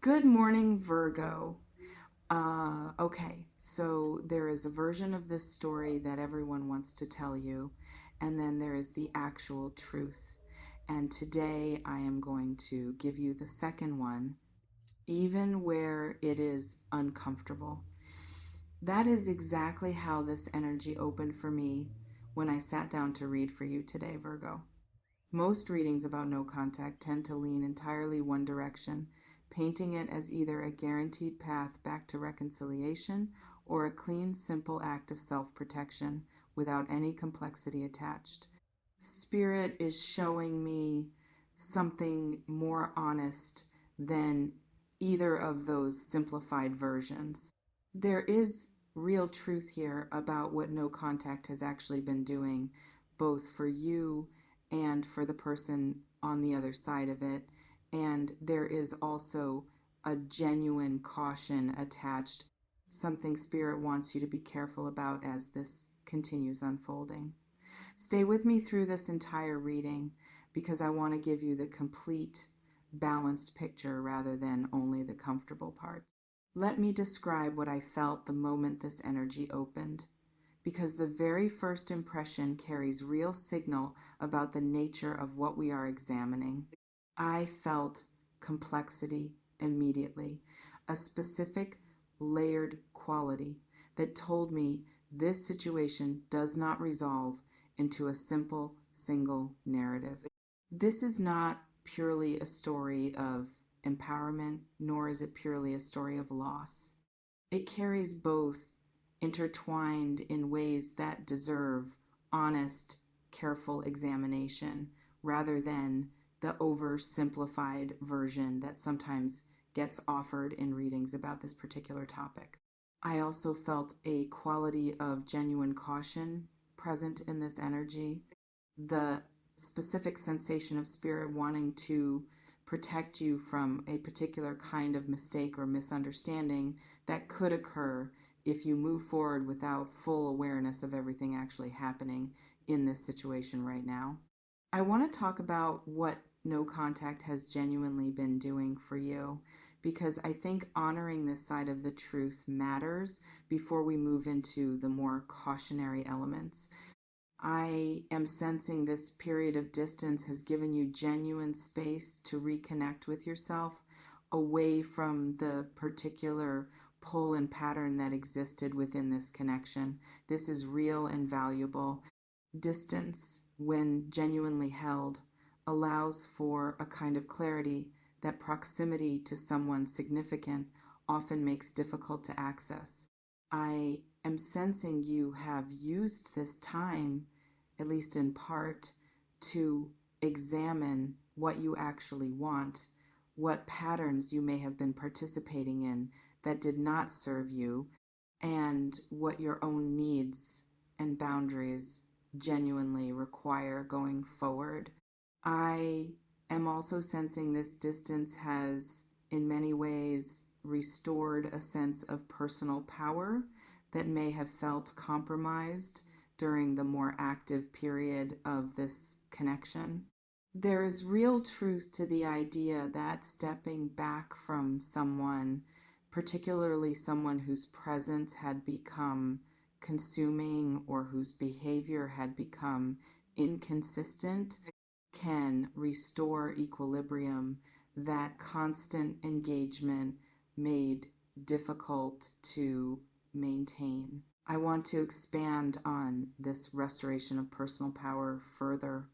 Good morning, Virgo. Okay, so there is a version of this story that everyone wants to tell you, and then there is the actual truth. And today I am going to give you the second one, even where it is uncomfortable. That is exactly how this energy opened for me when I sat down to read for you today, Virgo. Most readings about no contact tend to lean entirely one direction, painting it as either a guaranteed path back to reconciliation or a clean, simple act of self protection without any complexity attached. Spirit is showing me something more honest than either of those simplified versions. There is real truth here about what no contact has actually been doing, both for you and for the person on the other side of it. And there is also a genuine caution attached, something Spirit wants you to be careful about as this continues unfolding. Stay with me through this entire reading because I want to give you the complete, balanced picture rather than only the comfortable parts. Let me describe what I felt the moment this energy opened, because the very first impression carries real signal about the nature of what we are examining. I felt complexity immediately, a specific layered quality that told me this situation does not resolve into a simple single narrative. This is not purely a story of empowerment, nor is it purely a story of loss. It carries both intertwined in ways that deserve honest, careful examination rather than the oversimplified version that sometimes gets offered in readings about this particular topic. I also felt a quality of genuine caution present in this energy. The specific sensation of Spirit wanting to protect you from a particular kind of mistake or misunderstanding that could occur if you move forward without full awareness of everything actually happening in this situation right now. I want to talk about what no contact has genuinely been doing for you, because I think honoring this side of the truth matters before we move into the more cautionary elements. I am sensing this period of distance has given you genuine space to reconnect with yourself away from the particular pull and pattern that existed within this connection. This is real and valuable. Distance, when genuinely held, allows for a kind of clarity that proximity to someone significant often makes difficult to access. I am sensing you have used this time, at least in part, to examine what you actually want, what patterns you may have been participating in that did not serve you, and what your own needs and boundaries genuinely require going forward. I am also sensing this distance has, in many ways, restored a sense of personal power that may have felt compromised during the more active period of this connection. There is real truth to the idea that stepping back from someone, particularly someone whose presence had become consuming or whose behavior had become inconsistent, can restore equilibrium that constant engagement made difficult to maintain. I want to expand on this restoration of personal power further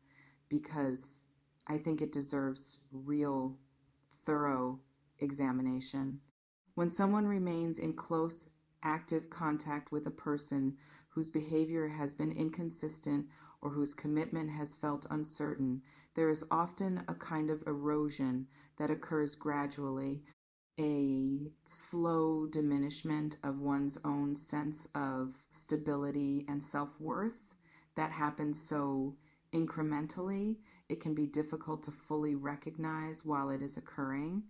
because I think it deserves real, thorough examination. When someone remains in close, active contact with a person whose behavior has been inconsistent or whose commitment has felt uncertain, there is often a kind of erosion that occurs gradually, a slow diminishment of one's own sense of stability and self-worth that happens so incrementally it can be difficult to fully recognize while it is occurring.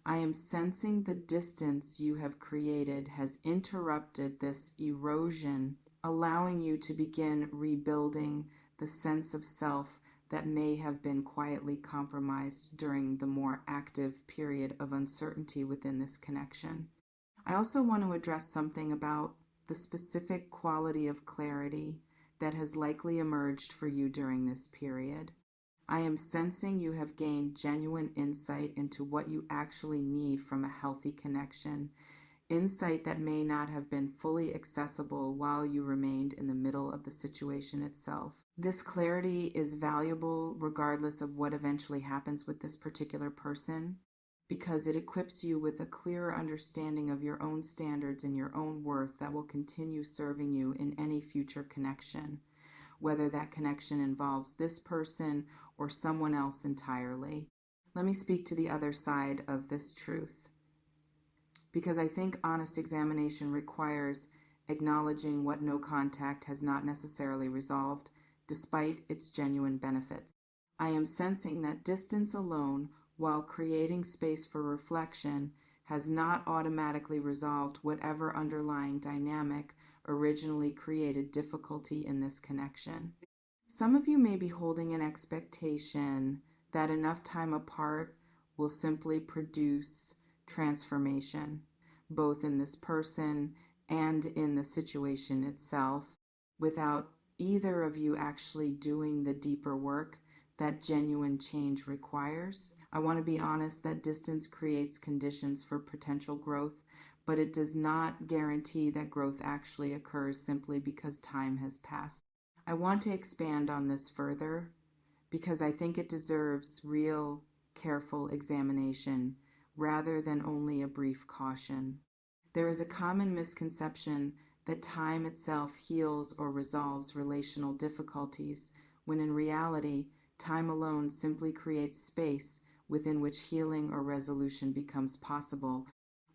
I am sensing the distance you have created has interrupted this erosion, allowing you to begin rebuilding the sense of self that may have been quietly compromised during the more active period of uncertainty within this connection. I also want to address something about the specific quality of clarity that has likely emerged for you during this period. I am sensing you have gained genuine insight into what you actually need from a healthy connection, insight that may not have been fully accessible while you remained in the middle of the situation itself. This clarity is valuable regardless of what eventually happens with this particular person, because it equips you with a clearer understanding of your own standards and your own worth that will continue serving you in any future connection, whether that connection involves this person or someone else entirely. Let me speak to the other side of this truth, because I think honest examination requires acknowledging what no contact has not necessarily resolved, despite its genuine benefits. I am sensing that distance alone, while creating space for reflection, has not automatically resolved whatever underlying dynamic originally created difficulty in this connection. Some of you may be holding an expectation that enough time apart will simply produce transformation, both in this person and in the situation itself, without either of you actually doing the deeper work that genuine change requires. I want to be honest that distance creates conditions for potential growth, but it does not guarantee that growth actually occurs simply because time has passed. I want to expand on this further because I think it deserves real, careful examination rather than only a brief caution. There is a common misconception that time itself heals or resolves relational difficulties, when in reality, time alone simply creates space within which healing or resolution becomes possible,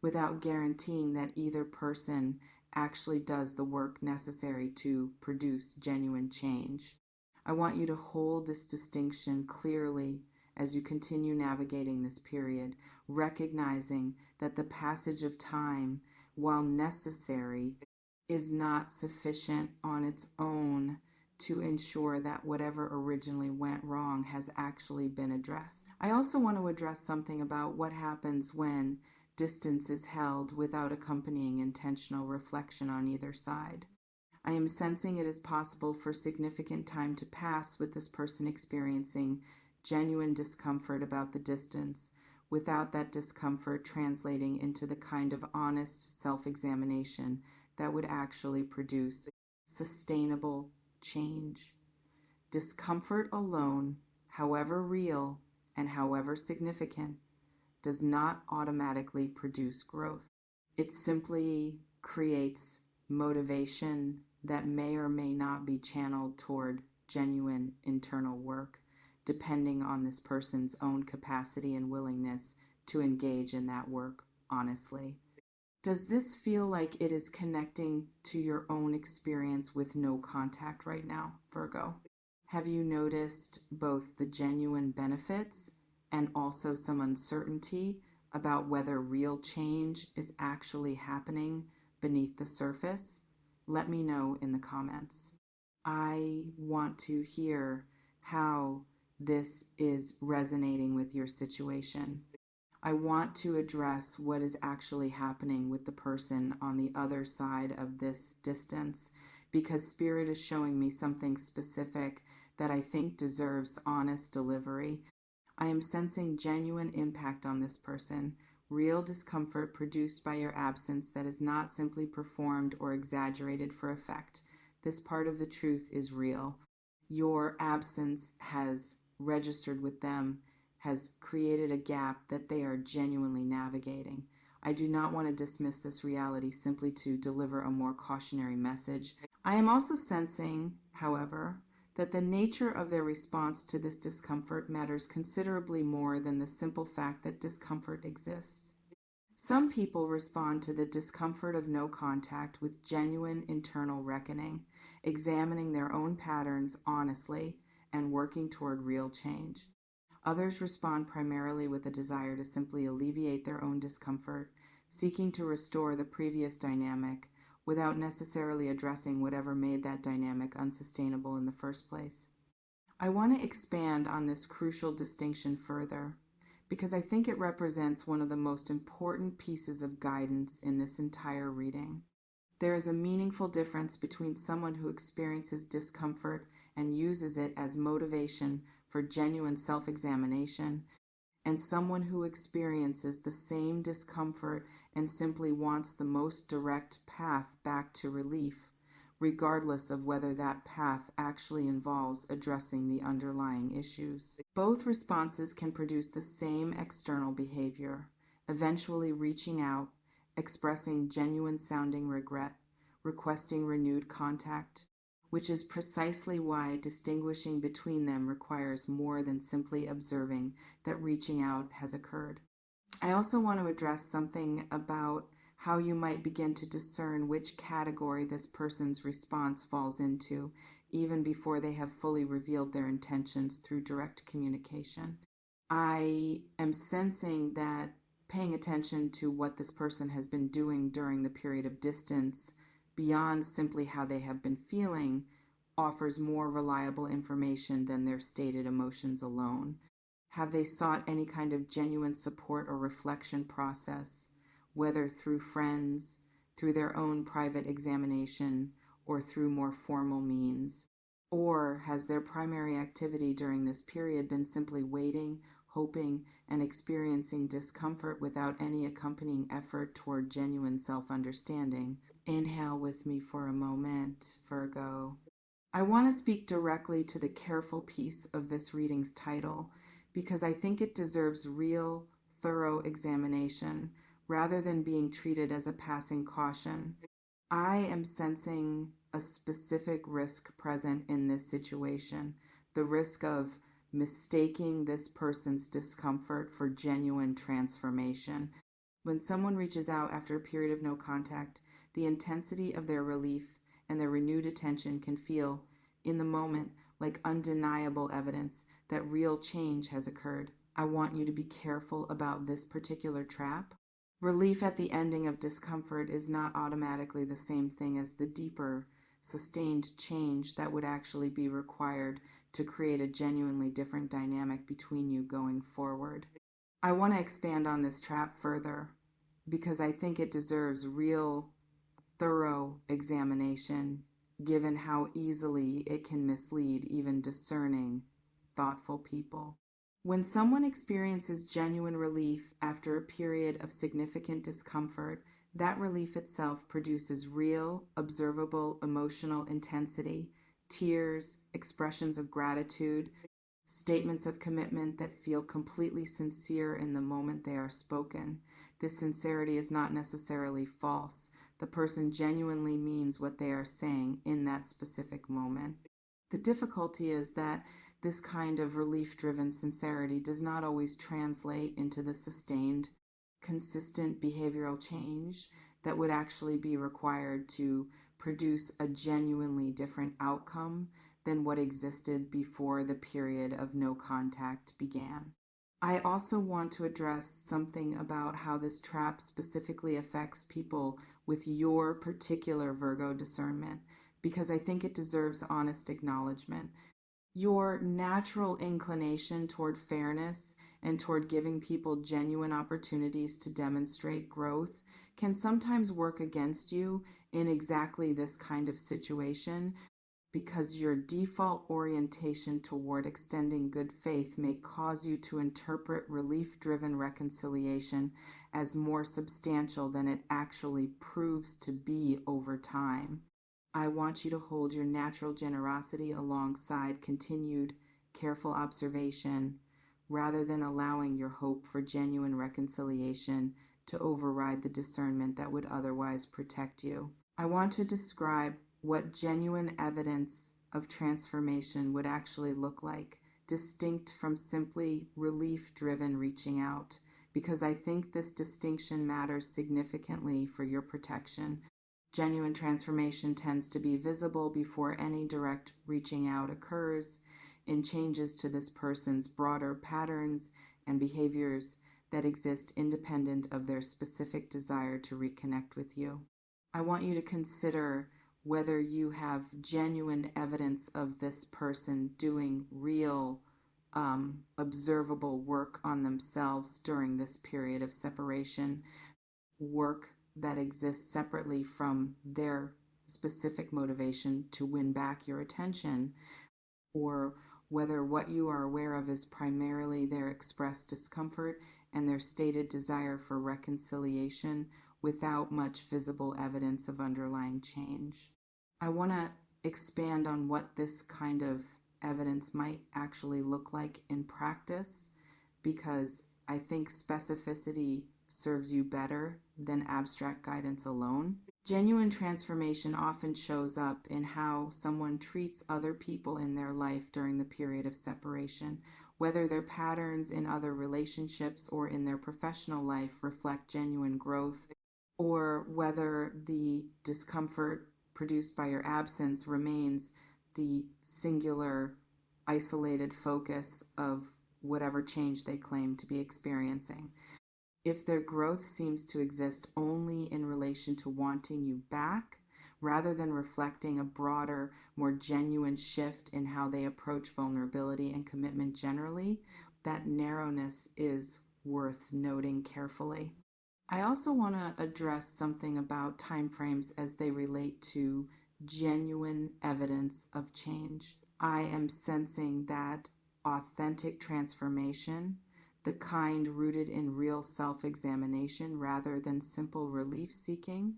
without guaranteeing that either person actually does the work necessary to produce genuine change. I want you to hold this distinction clearly as you continue navigating this period, recognizing that the passage of time, while necessary, is not sufficient on its own to ensure that whatever originally went wrong has actually been addressed. I also want to address something about what happens when distance is held without accompanying intentional reflection on either side. I am sensing it is possible for significant time to pass with this person experiencing genuine discomfort about the distance, without that discomfort translating into the kind of honest self-examination that would actually produce sustainable change. Discomfort alone, however real and however significant, does not automatically produce growth. It simply creates motivation that may or may not be channeled toward genuine internal work, depending on this person's own capacity and willingness to engage in that work honestly. Does this feel like it is connecting to your own experience with no contact right now, Virgo? Have you noticed both the genuine benefits and also some uncertainty about whether real change is actually happening beneath the surface? Let me know in the comments. I want to hear how this is resonating with your situation. I want to address what is actually happening with the person on the other side of this distance, because Spirit is showing me something specific that I think deserves honest delivery. I am sensing genuine impact on this person, real discomfort produced by your absence that is not simply performed or exaggerated for effect. This part of the truth is real. Your absence has registered with them, has created a gap that they are genuinely navigating. I do not want to dismiss this reality simply to deliver a more cautionary message. I am also sensing, however, that the nature of their response to this discomfort matters considerably more than the simple fact that discomfort exists. Some people respond to the discomfort of no contact with genuine internal reckoning, examining their own patterns honestly and working toward real change. Others respond primarily with a desire to simply alleviate their own discomfort, seeking to restore the previous dynamic without necessarily addressing whatever made that dynamic unsustainable in the first place. I want to expand on this crucial distinction further because I think it represents one of the most important pieces of guidance in this entire reading. There is a meaningful difference between someone who experiences discomfort and uses it as motivation for genuine self-examination and someone who experiences the same discomfort and simply wants the most direct path back to relief, regardless of whether that path actually involves addressing the underlying issues. Both responses can produce the same external behavior, eventually reaching out, expressing genuine sounding regret, requesting renewed contact, which is precisely why distinguishing between them requires more than simply observing that reaching out has occurred. I also want to address something about how you might begin to discern which category this person's response falls into, even before they have fully revealed their intentions through direct communication. I am sensing that paying attention to what this person has been doing during the period of distance, beyond simply how they have been feeling, offers more reliable information than their stated emotions alone. Have they sought any kind of genuine support or reflection process, whether through friends, through their own private examination, or through more formal means? Or has their primary activity during this period been simply waiting, hoping, and experiencing discomfort without any accompanying effort toward genuine self-understanding? Inhale with me for a moment, Virgo. I want to speak directly to the careful piece of this reading's title because I think it deserves real, thorough examination rather than being treated as a passing caution. I am sensing a specific risk present in this situation, the risk of mistaking this person's discomfort for genuine transformation. When someone reaches out after a period of no contact, the intensity of their relief and their renewed attention can feel, in the moment, like undeniable evidence that real change has occurred. I want you to be careful about this particular trap. Relief at the ending of discomfort is not automatically the same thing as the deeper, sustained change that would actually be required to create a genuinely different dynamic between you going forward. I want to expand on this trap further because I think it deserves real, thorough examination, given how easily it can mislead even discerning, thoughtful people. When someone experiences genuine relief after a period of significant discomfort, that relief itself produces real, observable emotional intensity, tears, expressions of gratitude, statements of commitment that feel completely sincere in the moment they are spoken. This sincerity is not necessarily false. The person genuinely means what they are saying in that specific moment. The difficulty is that this kind of relief-driven sincerity does not always translate into the sustained, consistent behavioral change that would actually be required to produce a genuinely different outcome than what existed before the period of no contact began. I also want to address something about how this trap specifically affects people with your particular Virgo discernment, because I think it deserves honest acknowledgement. Your natural inclination toward fairness and toward giving people genuine opportunities to demonstrate growth can sometimes work against you in exactly this kind of situation, because your default orientation toward extending good faith may cause you to interpret relief-driven reconciliation as more substantial than it actually proves to be over time. I want you to hold your natural generosity alongside continued careful observation rather than allowing your hope for genuine reconciliation to override the discernment that would otherwise protect you. I want to describe what genuine evidence of transformation would actually look like, distinct from simply relief-driven reaching out, because I think this distinction matters significantly for your protection. Genuine transformation tends to be visible before any direct reaching out occurs, in changes to this person's broader patterns and behaviors that exist independent of their specific desire to reconnect with you. I want you to consider whether you have genuine evidence of this person doing real, observable work on themselves during this period of separation, work that exists separately from their specific motivation to win back your attention, or whether what you are aware of is primarily their expressed discomfort and their stated desire for reconciliation without much visible evidence of underlying change. I want to expand on what this kind of evidence might actually look like in practice, because I think specificity serves you better than abstract guidance alone. Genuine transformation often shows up in how someone treats other people in their life during the period of separation, whether their patterns in other relationships or in their professional life reflect genuine growth, or whether the discomfort produced by your absence remains the singular, isolated focus of whatever change they claim to be experiencing. If their growth seems to exist only in relation to wanting you back, rather than reflecting a broader, more genuine shift in how they approach vulnerability and commitment generally, that narrowness is worth noting carefully. I also want to address something about timeframes as they relate to genuine evidence of change. I am sensing that authentic transformation, the kind rooted in real self-examination rather than simple relief seeking,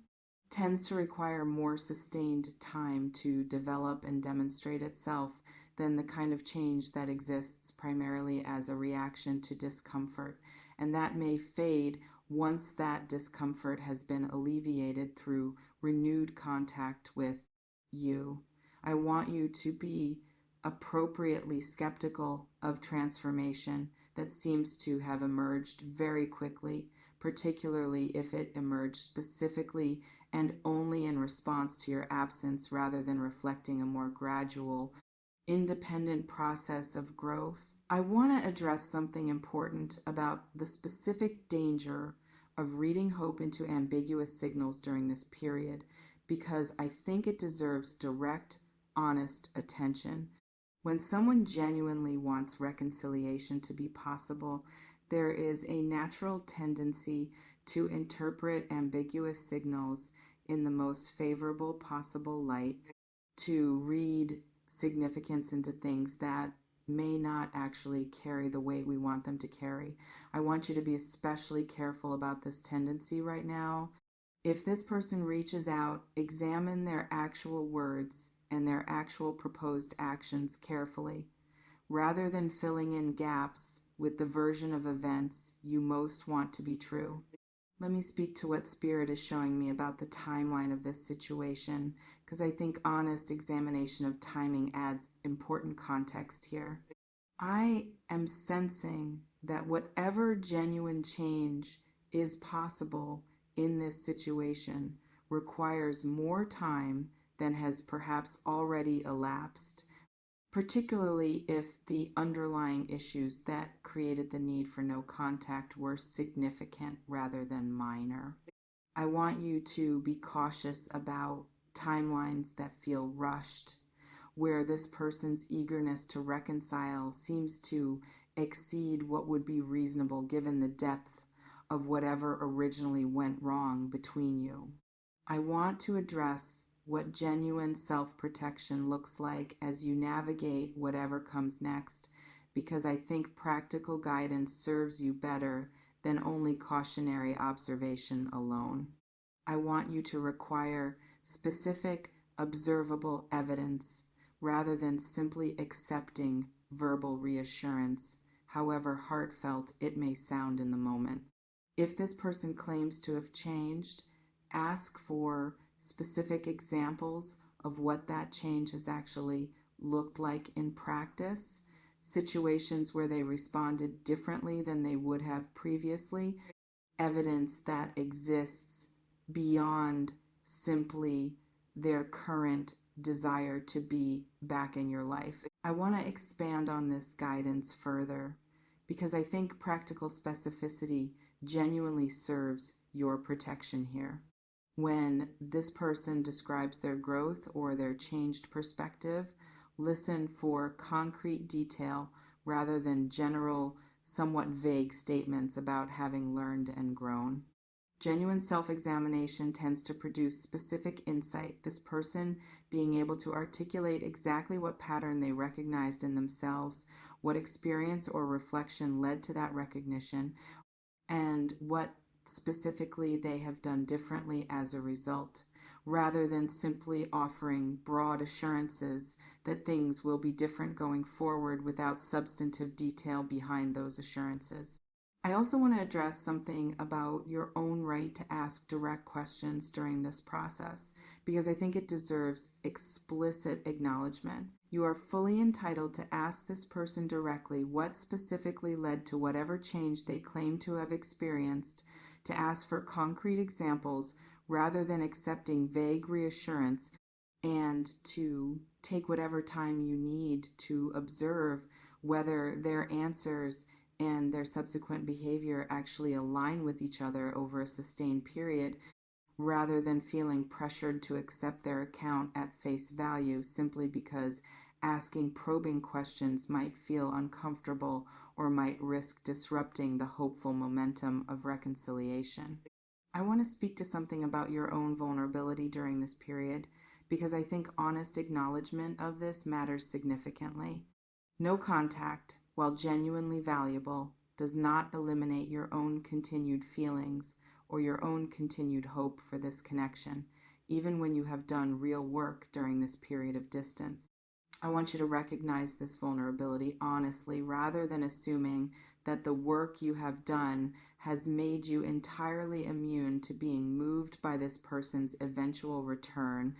tends to require more sustained time to develop and demonstrate itself than the kind of change that exists primarily as a reaction to discomfort, and that may fade once that discomfort has been alleviated through renewed contact with you. I want you to be appropriately skeptical of transformation that seems to have emerged very quickly, particularly if it emerged specifically and only in response to your absence rather than reflecting a more gradual, independent process of growth. I want to address something important about the specific danger of reading hope into ambiguous signals during this period, because I think it deserves direct, honest attention. When someone genuinely wants reconciliation to be possible, there is a natural tendency to interpret ambiguous signals in the most favorable possible light, to read significance into things that may not actually carry the weight we want them to carry. I want you to be especially careful about this tendency right now. If this person reaches out, examine their actual words and their actual proposed actions carefully, rather than filling in gaps with the version of events you most want to be true. Let me speak to what Spirit is showing me about the timeline of this situation, because I think honest examination of timing adds important context here. I am sensing that whatever genuine change is possible in this situation requires more time than has perhaps already elapsed, particularly if the underlying issues that created the need for no contact were significant rather than minor. I want you to be cautious about timelines that feel rushed, where this person's eagerness to reconcile seems to exceed what would be reasonable given the depth of whatever originally went wrong between you. I want to address what genuine self-protection looks like as you navigate whatever comes next, because I think practical guidance serves you better than only cautionary observation alone. I want you to require specific, observable evidence rather than simply accepting verbal reassurance, however heartfelt it may sound in the moment. If this person claims to have changed, ask for specific examples of what that change has actually looked like in practice, situations where they responded differently than they would have previously, evidence that exists beyond simply their current desire to be back in your life. I want to expand on this guidance further because I think practical specificity genuinely serves your protection here. When this person describes their growth or their changed perspective, listen for concrete detail rather than general, somewhat vague statements about having learned and grown. Genuine self-examination tends to produce specific insight, this person being able to articulate exactly what pattern they recognized in themselves, what experience or reflection led to that recognition, and what specifically they have done differently as a result, rather than simply offering broad assurances that things will be different going forward without substantive detail behind those assurances. I also want to address something about your own right to ask direct questions during this process because I think it deserves explicit acknowledgement. You are fully entitled to ask this person directly what specifically led to whatever change they claim to have experienced, to ask for concrete examples rather than accepting vague reassurance, and to take whatever time you need to observe whether their answers and their subsequent behavior actually align with each other over a sustained period, rather than feeling pressured to accept their account at face value simply because asking probing questions might feel uncomfortable or might risk disrupting the hopeful momentum of reconciliation. I want to speak to something about your own vulnerability during this period because I think honest acknowledgement of this matters significantly. No contact, while genuinely valuable, does not eliminate your own continued feelings or your own continued hope for this connection, even when you have done real work during this period of distance. I want you to recognize this vulnerability honestly rather than assuming that the work you have done has made you entirely immune to being moved by this person's eventual return,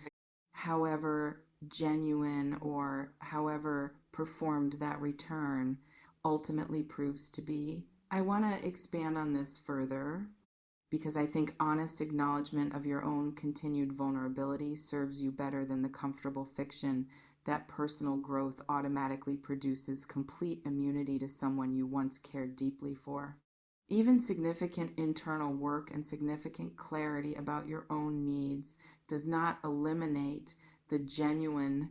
however genuine or however performed that return ultimately proves to be. I want to expand on this further because I think honest acknowledgement of your own continued vulnerability serves you better than the comfortable fiction that personal growth automatically produces complete immunity to someone you once cared deeply for. Even significant internal work and significant clarity about your own needs does not eliminate the genuine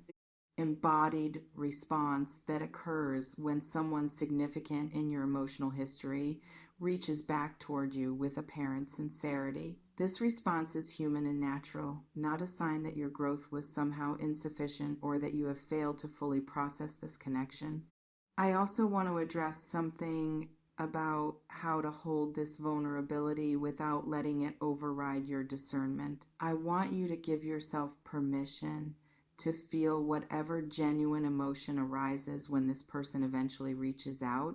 embodied response that occurs when someone significant in your emotional history reaches back toward you with apparent sincerity. This response is human and natural, not a sign that your growth was somehow insufficient or that you have failed to fully process this connection. I also want to address something about how to hold this vulnerability without letting it override your discernment. I want you to give yourself permission to feel whatever genuine emotion arises when this person eventually reaches out,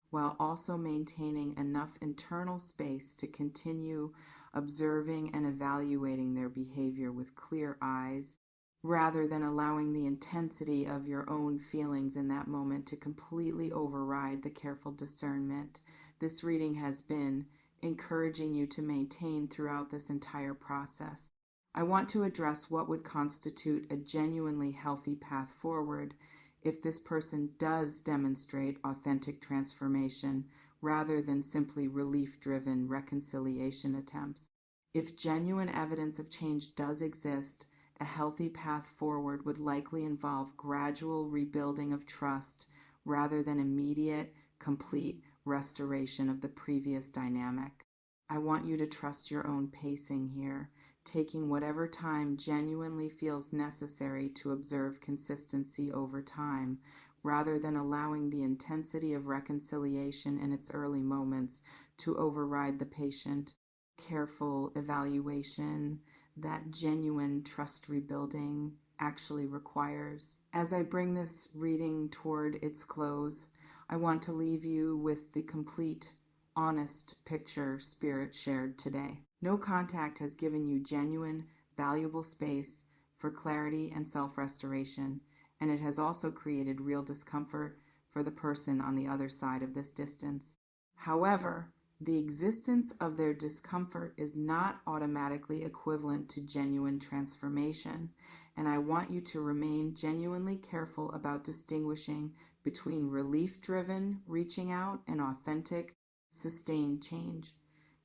while also maintaining enough internal space to continue observing and evaluating their behavior with clear eyes, rather than allowing the intensity of your own feelings in that moment to completely override the careful discernment this reading has been encouraging you to maintain throughout this entire process. I want to address what would constitute a genuinely healthy path forward if this person does demonstrate authentic transformation rather than simply relief-driven reconciliation attempts. If genuine evidence of change does exist, a healthy path forward would likely involve gradual rebuilding of trust rather than immediate, complete restoration of the previous dynamic. I want you to trust your own pacing here, taking whatever time genuinely feels necessary to observe consistency over time, rather than allowing the intensity of reconciliation in its early moments to override the patient, careful evaluation that genuine trust rebuilding actually requires. As I bring this reading toward its close, I want to leave you with the complete, honest picture Spirit shared today. No contact has given you genuine, valuable space for clarity and self-restoration, and it has also created real discomfort for the person on the other side of this distance. However, the existence of their discomfort is not automatically equivalent to genuine transformation, and I want you to remain genuinely careful about distinguishing between relief-driven reaching out and authentic, sustained change.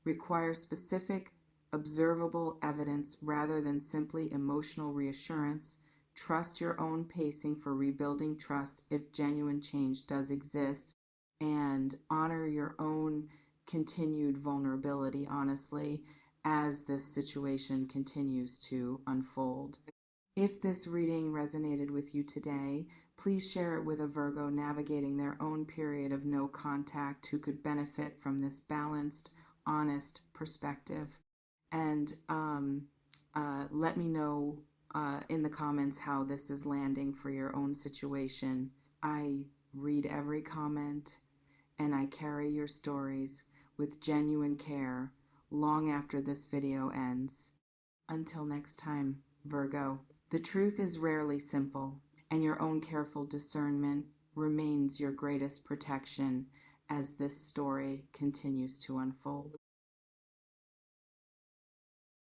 Require specific, observable evidence rather than simply emotional reassurance. Trust your own pacing for rebuilding trust if genuine change does exist, and honor your own continued vulnerability, honestly, as this situation continues to unfold. If this reading resonated with you today, please share it with a Virgo navigating their own period of no contact who could benefit from this balanced, honest perspective. And let me know in the comments how this is landing for your own situation. I read every comment and I carry your stories with genuine care long after this video ends. Until next time, Virgo. The truth is rarely simple, and your own careful discernment remains your greatest protection as this story continues to unfold.